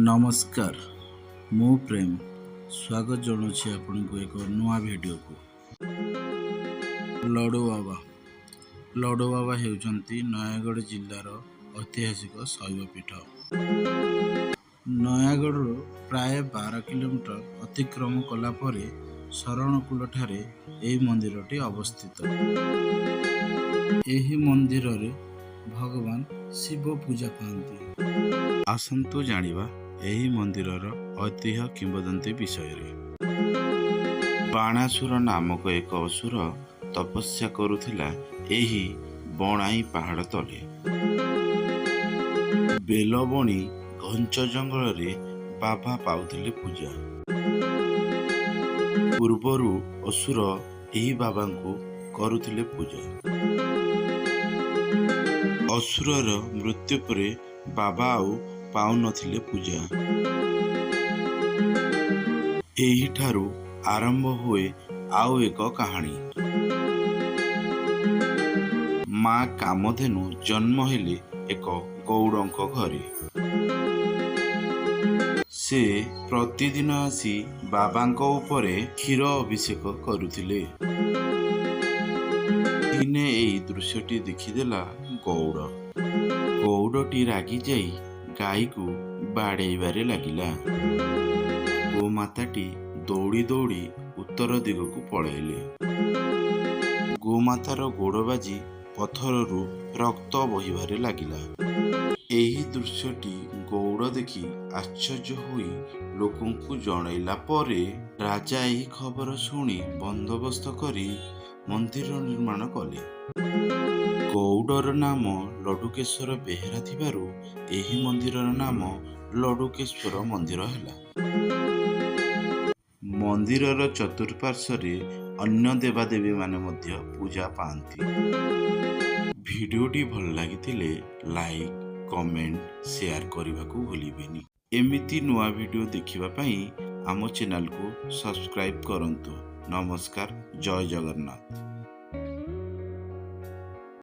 नमस्कार मु प्रेम स्वागत जनाऊँ आपको एक नुआ वीडियो को। लडुबाबा हेउचंती नयागढ़ जिल्लार ऐतिहासिक शैवपीठ। नयागढ़ प्राय 12 किलोमीटर अतिक्रम कला परे शरणकूल ठारे एही मंदिरटी अवस्थित। एही मंदिर रे भगवान शिव पूजा पाती। आसंतु जानिबा एही मंदिरर ऐतिह्य किंवदंती विषय रे। बाणासुर नामक एक असुर तपस्या करुथिला एही बणाई पहाड़ तले। बेलबणी घंच जंगल रे बाबा पाउथिले पूजा। पूर्वरु असुर एही बाबांकु करुथिले पूजा। असुरर मृत्यु परे बाबा आउ पाउ नथिले पूजा। एही ठारू आरंभ हुए आउ एक कहानी। माँ कामधेनु जन्म हेले एक गौड़ंक घरे। से प्रतिदिन आसी बाबांक उपरे क्षीर अभिषेक करुथिले। दिने एई दृश्यटी देखिदेला गौड़। गौड़टी रागी जाई गाई को बाड़ेइबारे लागिला। गोमाताटी दौड़ी दौड़ी उत्तर दिगकू पळेइले। गोमातार गोड़ बाजी पथररू रक्त बहिबारे लागिला। एही दृश्यटी गौड़ देखि आश्चर्य होई लोकंकु जणाइला परे राजा एही खबर शुणी बंदोबस्त करी मंदिर निर्माण कले। गौड़र नाम लडुकेश्वर बेहेरा थिबारु एही मंदिरर नाम लडुकेश्वर मंदिर हैला। मंदिरर चतुर्पार्श्वरे अन्य देवादेवी माने मध्य पूजा पाती। भिडियोटी भल लागिथिले लाइक कमेंट शेयर करने भूलिबेनी। एमिति नुआ वीडियो देखिबा पई आम चैनल को सब्सक्राइब करंतु। नमस्कार, जय जगन्नाथ।